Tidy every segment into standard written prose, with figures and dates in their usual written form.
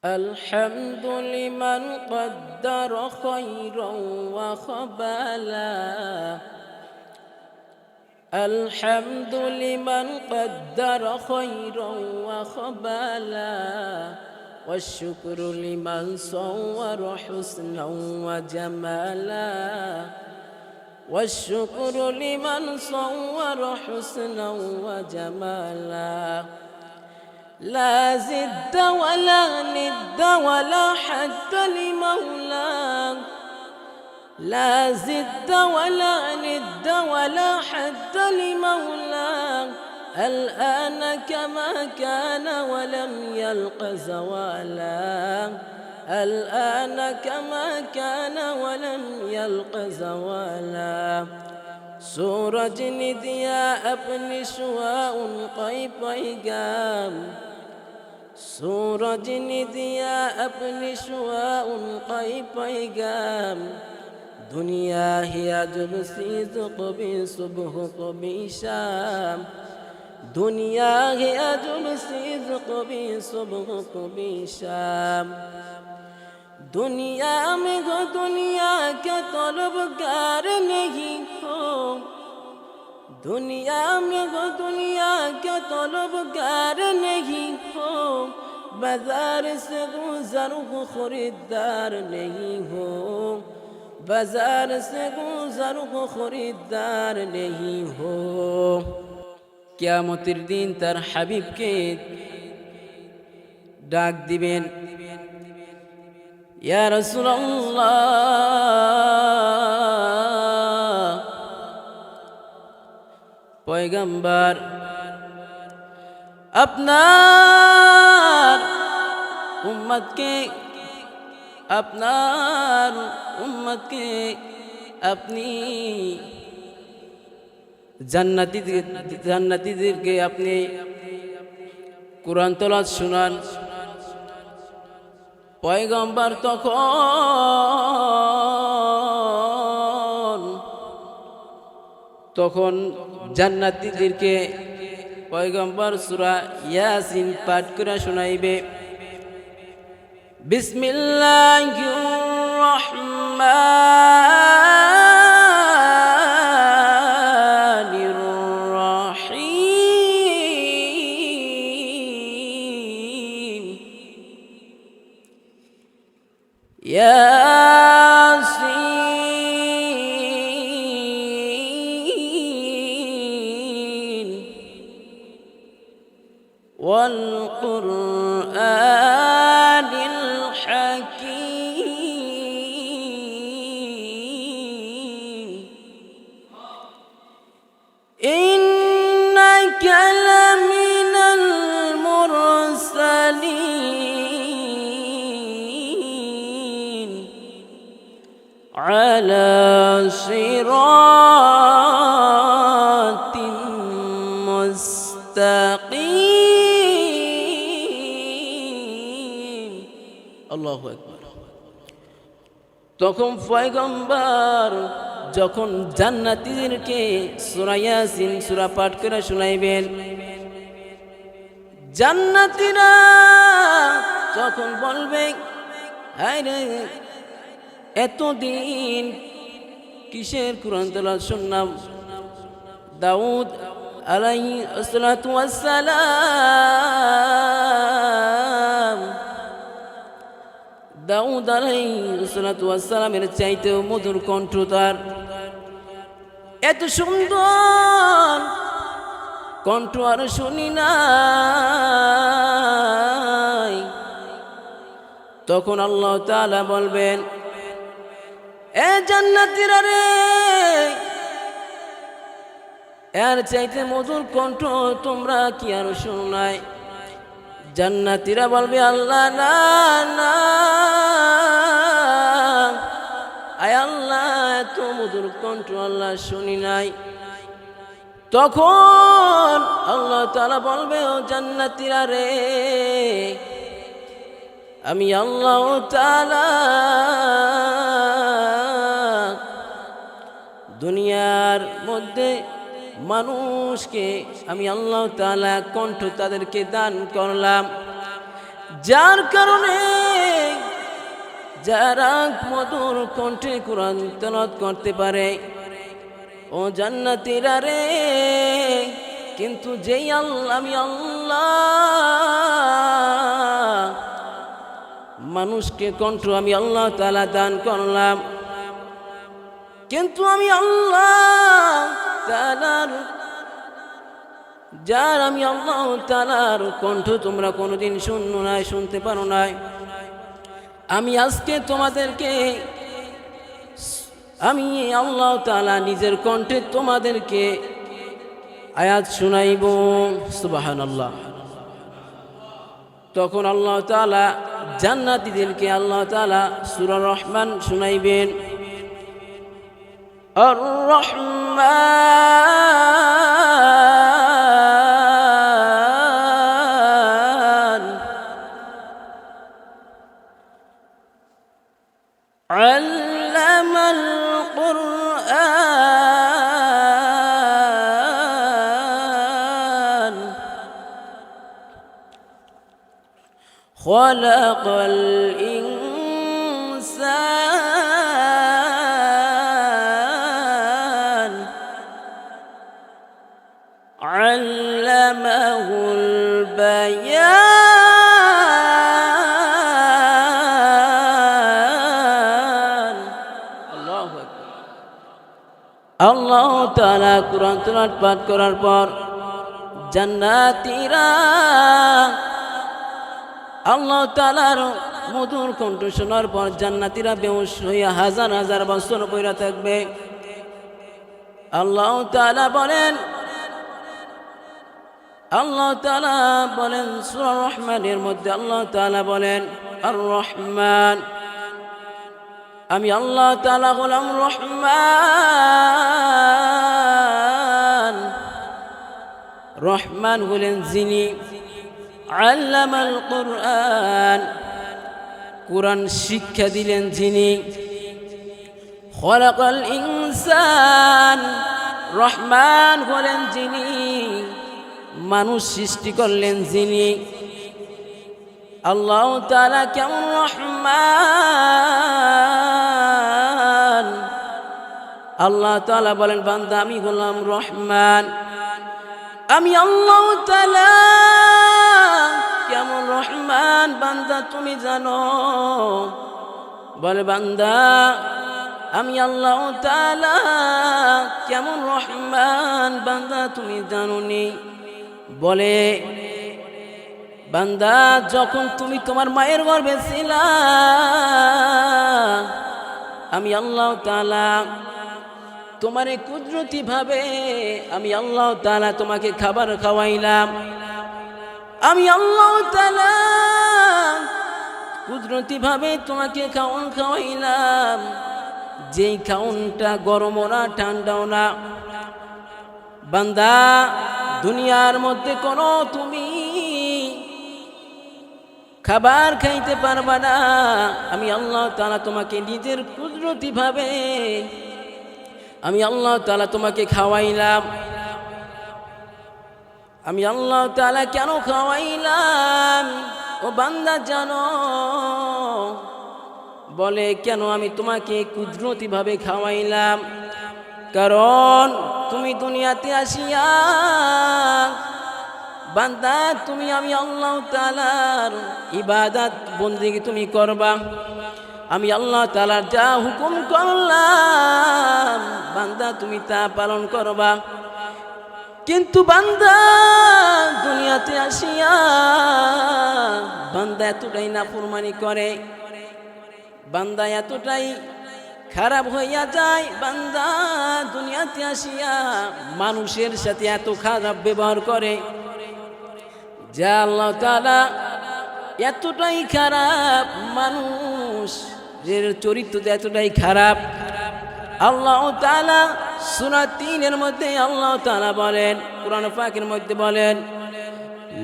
الحمد لمن قدر خيرا وخبالا. الحمد لمن قدر خيرا وخبالا، والشكر لمن صور حسنا وجمالا. والشكر لمن صور حسنا وجمالا. لا زد ولا ند ولا حد لمولاه. لا زد ولا ند ولا حد لمولاه. الآن كما كان ولم يلق زوالا. الآن كما كان ولم يلق زوالا. सूरज ने दिया अपनी शुआउन कोई पैगाम। सूरज ने दिया अपनी शुआउन कोई पैगाम। दुनिया ही अजब सीज कभी सुबह कभी शाम। दुनिया ही अजब सीज कभी सुबह कभी शाम। दुनिया में गो दुनिया के तलबगार नहीं हो। दुनिया में गो दुनिया के तलबगार नहीं हो। बाजार से गुजर को खरीदार नहीं हो। बाजार से गुजर को खरीदार नहीं हो। कियामतेर दिन तार हबीब के डाक दिबेन, या रसूलल्लाह, पैगंबर अपनार उम्मत के अपनी জান্নাতীদেরকে আপনি কুরআন তেলাওয়াত শোনান। পয়গম্বর তখন জান্নাতীদেরকে পয়গম্বর সূরা ইয়াসিন পাঠ করে শোনাইবে। বিসমিল্লাহির রহমানির রহিম। यासीन والقرآن الحكيم إنك لمن المرسلين على صراط مستقيم। আল্লাহু আকবার। তখন পয়গম্বর যখন জান্নাতীদেরকে সূরা ইয়াসিন সূরা পাঠ করে শোনাইবেন, জান্নাতীরা যখন বলবে, হায় রে, এতদিন কিসের কুরআন তেলাওয়াত শুনলাম। দাউদ আলাইহিস সালাতু ওয়াস সালাম, দাউদ আলাইহিস সালাতু ওয়াস সালামের চাইতেও মধুর কণ্ঠ তার, এত সুন্দর কণ্ঠ আর শুনি নাই। তখন আল্লাহ তাআলা বলবেন, এ জান্নাতীরা রে, এর চাইতে মধুর কণ্ঠ তোমরা কি আর শুনো নাই? জান্নাতীরা বলবে, আল্লাহ না না, আয় আল্লাহ, এত মধুর কণ্ঠ আল্লাহ শুনি নাই। তখন আল্লাহ তাআলা বলবে, ও জান্নাতীরা রে, আমি আল্লাহ তাআলা দুনিয়ার মধ্যে মানুষকে আমি আল্লাহ তাআলা কণ্ঠ তাদেরকে দান করলাম। যার কারণে যারা মধুর কণ্ঠে কোরআন তেলাওয়াত করতে পারে ও জান্নাতীরা রে, কিন্তু যেই আল্লাহ আমি আল্লাহ মানুষকে কণ্ঠ আমি আল্লাহ তাআলা দান করলাম, কিন্তু আমি আল্লাহ তাআলার যার আমি আল্লাহ তাআলার কণ্ঠ তোমরা কোনোদিন শুনো নাই, শুনতে পারো নাই, আমি আজকে তোমাদেরকে আমি আল্লাহ তাআলা নিজের কণ্ঠে তোমাদেরকে আয়াত শুনাইব। সুবহানাল্লাহ। তখন আল্লাহ তাআলা জান্নাতীদেরকে আল্লাহ তাআলা সূরা রহমান শুনাইবেন। আর রহমান আল্লামাল কুরআন খালাকাল ইনসান আল্লামাহুল বায়ান। আল্লাহু আকবার। আল্লাহ তাআলা কুরআন তেলাওয়াত পাঠ করার পর জান্নাতীরা আল্লাহ তাআলার মধুর কণ্ঠ শোনার পর জান্নাতীরা বেহুশ হইয়া হাজার হাজার বছর পড়ে থাকবে। আল্লাহ তাআলা বলেন সূরা রহমানের মধ্যে আল্লাহ তাআলা বলেন আর রহমান, আমি আল্লাহ তাআলা হলাম রহমান। রহমান হলেন যিনি আল্লামাল কুরআন, কুরআন শিক্ষা দিলেন যিনি, খালাকাল ইনসান, রহমান হলেন যিনি মানুষ সৃষ্টি করলেন যিনি। আল্লাহ তাআলা কেমন রহমান, আল্লাহ তাআলা বলেন বান্দা আমি হলাম রহমান। আমি আল্লাহ তাআলা কেমন রহমান বান্দা তুমি জানো? বলে বান্দা আমি আল্লাহ তাআলা কেমন রহমান বান্দা তুমি জানোনি? বলে বান্দা যখন তুমি তোমার মায়ের গর্ভে ছিলা আমি আল্লাহ তাআলা তোমারে কুদরতি ভাবে আমি আল্লাহ তাআলা তোমাকে খাবার খাওয়াইলাম। আমি আল্লাহ তাআলা কুদরতি ভাবে তোমাকে খাওয়ান খাওয়াইলাম, যেই খাওনটা গরমও না ঠান্ডাও না। বান্দা দুনিয়ার মধ্যে কোনো তুমি খাবার খাইতে পারবা না, আমি আল্লাহ তাআলা তোমাকে নিজের কুদরতি ভাবে আমি আল্লাহ তাআলা তোমাকে খাওয়াইলাম। আমি আল্লাহ তাআলা কেন খাওয়াইলাম ও বান্দা জানো? বলে কেন আমি তোমাকে কুদরতি ভাবে খাওয়াইলাম? কারণ তুমি দুনিয়াতে আসিয়া বান্দা তুমি আমি আল্লাহ তাআলার ইবাদত বন্দেগী তুমি করবা। আমি আল্লাহ তাআলার যা হুকুম করলাম বান্দা তুমি তা পালন করবা। কিন্তু বান্দা দুনিয়াতে আসিয়া বান্দা এতটাই নাফরমানি করে, বান্দা এতটাই খারাপ হইয়া যায়, বান্দা দুনিয়াতে আসিয়া মানুষের সাথে এত খারাপ ব্যবহার করে যা আল্লাহ তাআলা এতটাই খারাপ, মানুষের চরিত্র এতটাই খারাপ। আল্লাহ তাআলা সূরা ৩-এর মধ্যে আল্লাহ তাআলা বলেন, কুরআন পাকের মধ্যে বলেন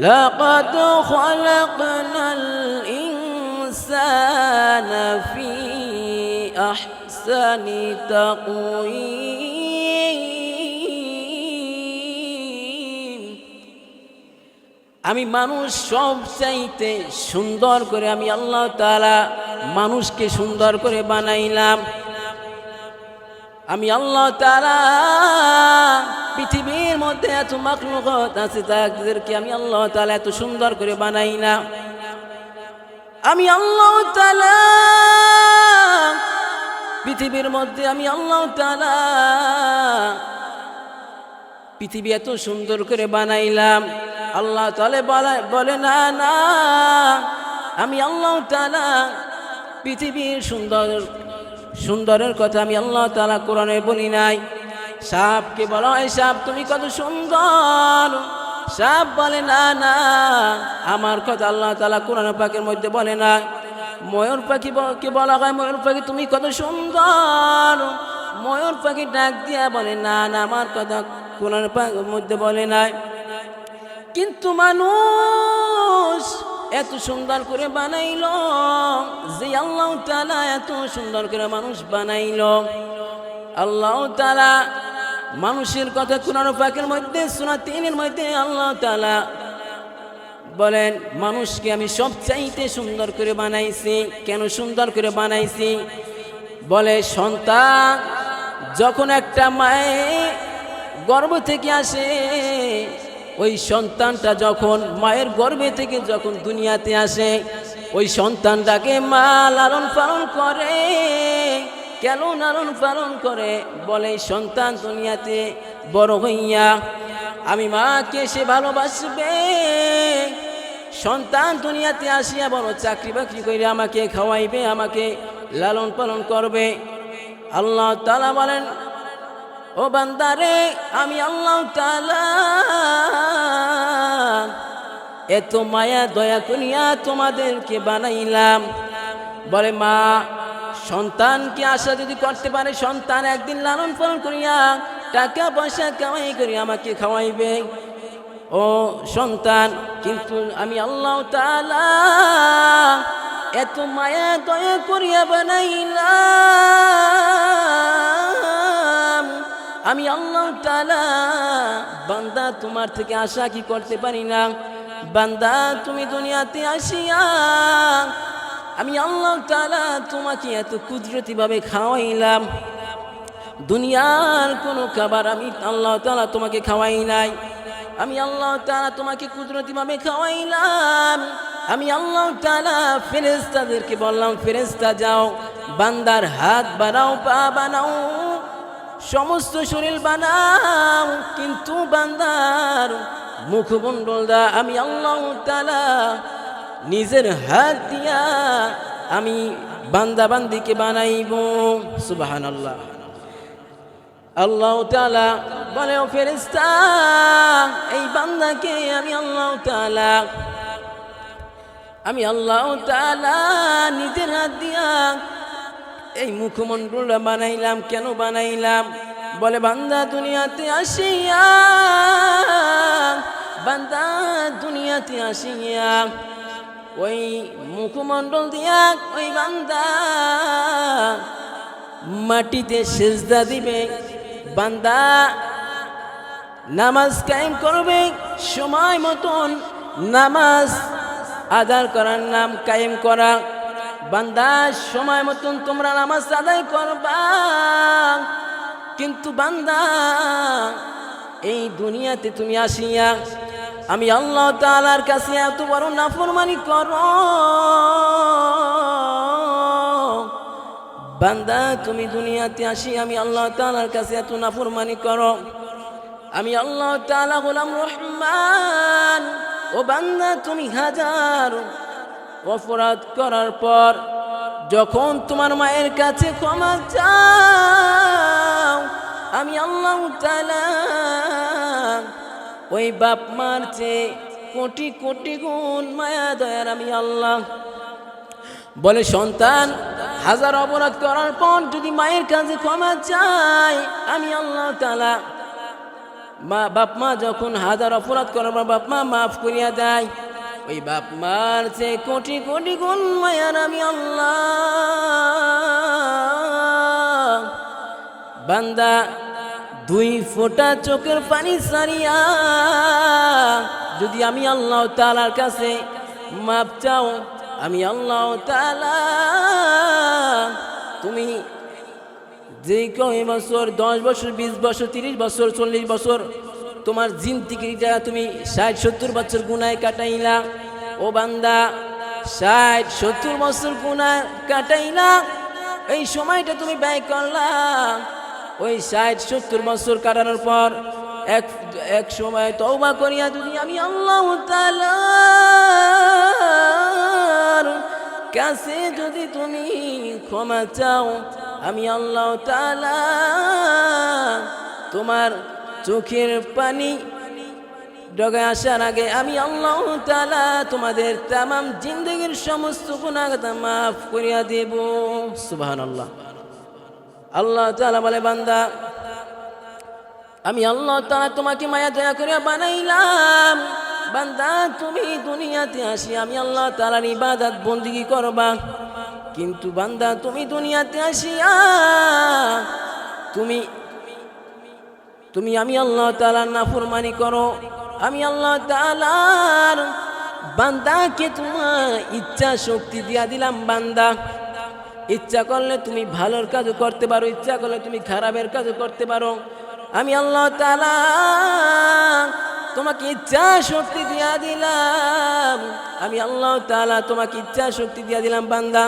লাকাদ খালাকনাল ইনসানা ফি আহসানি তাকওয়িম আমি মানুষ সব চাইতে সুন্দর করে আমি আল্লাহ তাআলা মানুষকে সুন্দর করে বানাইলাম। আমি আল্লাহ তাআলা পৃথিবীর মধ্যে এত মাখলুকাত আছে তাদেরকে আমি আল্লাহ তাআলা এত সুন্দর করে বানাইলাম। আমি আল্লাহ তাআলা পৃথিবীর মধ্যে আমি আল্লাহ তাআলা পৃথিবী এত সুন্দর করে বানাইলাম। আল্লাহ তাআলা বলে না না, আমি আল্লাহ তাআলা পৃথিবীর সুন্দরের কথা আমি আল্লাহ তাআলা কোরআনে বলি নাই। সাপকে বলা হয় সাপ তুমি কত সুন্দর, সাপ বলে না না, আমার কথা আল্লাহ তাআলা কোরআন পাকের মধ্যে বলে না। ময়ূর পাখিকে বলা হয় ময়ূর পাখি তুমি কত সুন্দর, ময়ূর পাখি ডাক দিয়া বলে না না, আমার কথা কোরআন পাকের মধ্যে বলে নাই। কিন্তু মানুষ এত সুন্দর করে বানাইল, যে আল্লাহ তাআলা এত সুন্দর করে মানুষ বানাইল। আল্লাহ তাআলা মানুষের কথা কোরআন পাকের মধ্যে সূরা 3 মধ্যে আল্লাহ তাআলা বলেন মানুষকে আমি সবচাইতে সুন্দর করে বানাইছি। কেন সুন্দর করে বানাইছি? বলে সন্তান যখন একটা মায়ের গর্ভ থেকে আসে, ওই সন্তানটা যখন মায়ের গর্ভে থেকে যখন দুনিয়াতে আসে, ওই সন্তানটাকে মা লালন পালন করে। কেন লালন পালন করে? বলে সন্তান দুনিয়াতে বড় হইয়া আমি মাকে সে ভালোবাসবে, সন্তান দুনিয়াতে আসিয়া বড় চাকরি বাকরি করে আমাকে খাওয়াইবে, আমাকে লালন পালন করবে। আল্লাহ তাআলা বলেন ও বান্দারে, আমি আল্লাহ তাআলা এত মায়া দয়া করিয়া তোমাদেরকে বানাইলাম। বলে মা সন্তানকে আশা যদি করতে পারে, সন্তান একদিন লালন পালন করিয়া টাকা পয়সা কামাই করিয়া আমাকে খাওয়াইবে ও সন্তান। কিন্তু আমি আল্লাহ তাআলা এত মায়া দয়া করিয়া বানাইলাম। আমি আল্লাহ তাআলা বান্দা তোমার থেকে আশা কি করতে পারি না। বান্দা তুমি দুনিয়াতে আসিয়া আমি আল্লাহ তাআলা তোমাকে এত কুদরতি ভাবে খাওয়াইলাম। দুনিয়ার কোনো খাবার আমি আল্লাহ তাআলা তোমাকে খাওয়াই নাই। আমি আল্লাহ তাআলা তোমাকে কুদরতি ভাবে খাওয়াইলাম। আমি আল্লাহ তাআলা ফেরেশতাদেরকে বললাম ফেরেশতা যাও বান্দার হাত বানাও, পা বানাও, সমস্ত শরীর বানাও, কিন্তু বান্দার মুখমণ্ডলটা আমি আল্লাহ তাআলা নিজের হাত দিয়া আমি বান্দা বান্দিকে বানাইব। সুবহানাল্লাহ। আল্লাহ তাআলা বলে ও ফেরেশতা, এই বান্দাকে আমি আল্লাহ তাআলা নিজের হাত দিয়া এই মুখমণ্ডলটা বানাইলাম। কেন বানাইলাম? বলে বান্দা দুনিয়াতে আসিয়া ওই মুখমণ্ডল দিয়া ওই বান্দা মাটিতে সিজদা দিবে, বান্দা নামাজ কায়েম করবে, সময় মতন নামাজ আদায় করার নাম কায়েম করা। বান্দা সময় মতন তোমরা নামাজ আদায় করবা, কিন্তু বান্দা এই দুনিয়াতে তুমি আসিয়া আমি আল্লাহ তাআলার কাছে এত বড় নাফরমানি করো। বান্দা তুমি দুনিয়াতে আসি আমি আল্লাহ তাআলার কাছে এত নাফরমানি করো। আমি আল্লাহ তাআলা গোলাম রহমান। ও বান্দা তুমি হাজার অপরাধ করার পর যখন তোমার মায়ের কাছে ক্ষমা চাও, আমি আল্লাহ তাআলা ওই বাপ মার চেয়ে কোটি কোটি গুণ মায়া দয়ার আমি আল্লাহ। বলে সন্তান হাজার অপরাধ করার পর যদি মায়ের কাছে ক্ষমা চায়, আমি আল্লাহ তাআলা বাপ মা যখন হাজার অপরাধ করার পর বাপ মা মাফ করিয়া দেয়, ওই বাপ মার চেয়ে কোটি কোটি গুণ মায়ার আমি আল্লাহ। বান্দা দুই ফোঁটা চোখের পানি সারিয়া যদি আমি আল্লাহ তাআলার কাছে মাপ চাও, আমি আল্লাহ তাআলা তুমি যে কয় বছর, 10 বছর, 20 বছর, 30 বছর, 40 বছর তোমার জিন্দিগিটা তুমি 60-70 বছর গুনায় কাটাইলা। ও বান্দা, 60-70 বছর গুনাহ কাটাইলা, এই সময়টা তুমি ব্যয় করলা। ওই 60-70 বছর কাটানোর পর এক সময় তওবা করিয়া যদি আমি আল্লাহ তাআলার কাছে যদি তুমি ক্ষমা চাও, আমি আল্লাহ তাআলা তোমার চোখের পানি ডগায় আসার আগে আমি আল্লাহ তাআলা তোমাদের তামাম জিন্দেগির সমস্ত গুনাহ মাফ করিয়া দেব। সুবহানাল্লাহ। আল্লাহ তাআলা বলে, বান্দা আমি আল্লাহ তাআলা তোমাকে মায়া দয়া করে বানাইলাম। বান্দা তুমি দুনিয়াতে আসি আমি আল্লাহ তাআলার ইবাদত বন্দেগী করবা, কিন্তু বান্দা তুমি দুনিয়াতে আসিয়া তুমি আমি আল্লাহ তাআলার নাফরমানি করো। আমি আল্লাহ তাআলার বান্দাকে তোমার ইচ্ছা শক্তি দিয়া দিলাম। বান্দা ইচ্ছা করলে তুমি ভালোর কাজও করতে পারো, ইচ্ছা করলে তুমি খারাপের কাজও করতে পারো। আমি আল্লাহ তাআলা তোমাকে ইচ্ছা শক্তি দিয়া দিলাম। আমি আল্লাহ তাআলা তোমাকে ইচ্ছা শক্তি দিয়া দিলাম। বান্দা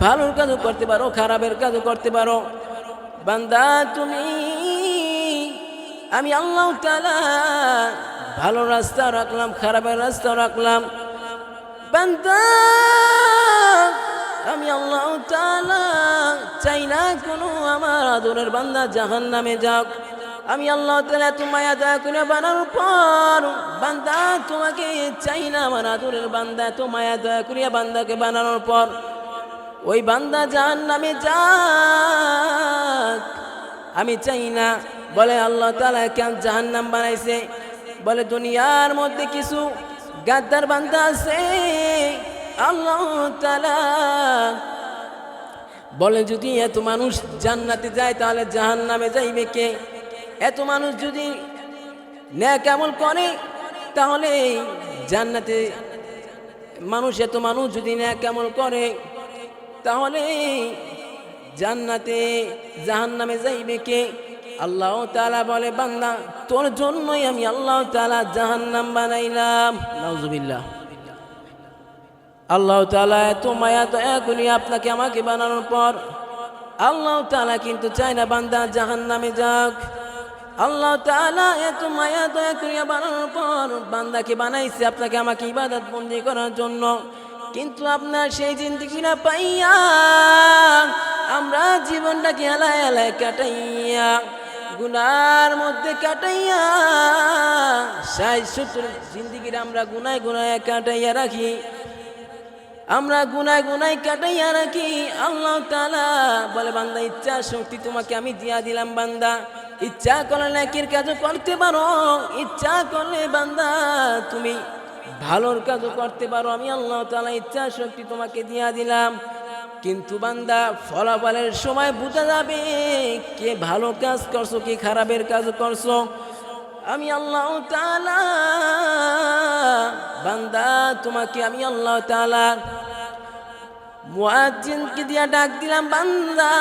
ভালোর কাজও করতে পারো, খারাপের কাজও করতে পারো। বান্দা তুমি আমি আল্লাহ তাআলা ভালো রাস্তা রাখলাম, খারাপের রাস্তা রাখলাম। বান্দা আমি আল্লাহ তাআলা চাই না কোনো আমার আদরের বান্দা জাহান্নামে যাক। আমি আল্লাহ তাআলা এত মায়া দয়া করে বানানোর পর বান্দা তোমাকে চাই না আমার আদরের বান্দা এত মায়া দয়া করিয়া বান্দাকে বানানোর পর ওই বান্দা জাহান্নামে যাক আমি চাই না। বলে আল্লাহ তাআলা কেন জাহান্নাম বানাইছে? বলে দুনিয়ার মধ্যে কিছু গাদ্দার বান্দা আছে। আল্লাহ তাআলা বলে যদি এত মানুষ জান্নাতে যায় তাহলে জাহান্নামে যাইবে কে? এত মানুষ যদি নেক আমল করে তাহলে জান্নাতে মানুষ, এত মানুষ যদি নেক আমল করে তাহলে জান্নাতে জাহান্নামে যাইবে কে? আল্লাহ তাআলা বলে, বান্দা তোর জন্যই আমি আল্লাহ তাআলা জাহান্নাম বানাইলাম। নাউজুবিল্লাহ। আল্লাহ তাআলা এত মায়া দয়া করে আপনাকে আমাকে বানানোর পর আল্লাহ তাআলা কিন্তু চায় না বান্দা জাহান্নামে যাক। আল্লাহ তাআলা এত মায়া দয়া করে বানানোর পর বান্দাকে বানাইছে আপনাকে আমাকে ইবাদত বন্দেগী করার জন্য, কিন্তু আপনার সেই জিন্দেগিটা পাইয়া আমরা জীবনটাকে হেলায় হেলায় কাটাইয়া গুনার মধ্যে কাটাইয়া 60-70 জিন্দেগির আমরা গুনায় গুনায় কাটাইয়া রাখি। আমরা গুনায় গুনায় কাটাইয়া রাখি। আল্লাহ তাআলা বলে, বান্দা ইচ্ছা শক্তি তোমাকে আমি দিয়া দিলাম। বান্দা ইচ্ছা করলে নেকির কাজও করতে পারো, ইচ্ছা করলে বান্দা তুমি ভালোর কাজও করতে পারো। আমি আল্লাহ তাআলা ইচ্ছা শক্তি তোমাকে দিয়া দিলাম, কিন্তু বান্দা ফলাফলের সময় বোঝা যাবে কে ভালো কাজ করছো কে খারাপের কাজ করছো। আমি আল্লাহ তাআলা বান্দা তোমাকে আমি আল্লাহ তাআলা মুয়াজ্জিনকে দিয়া ডাক দিলাম, বান্দা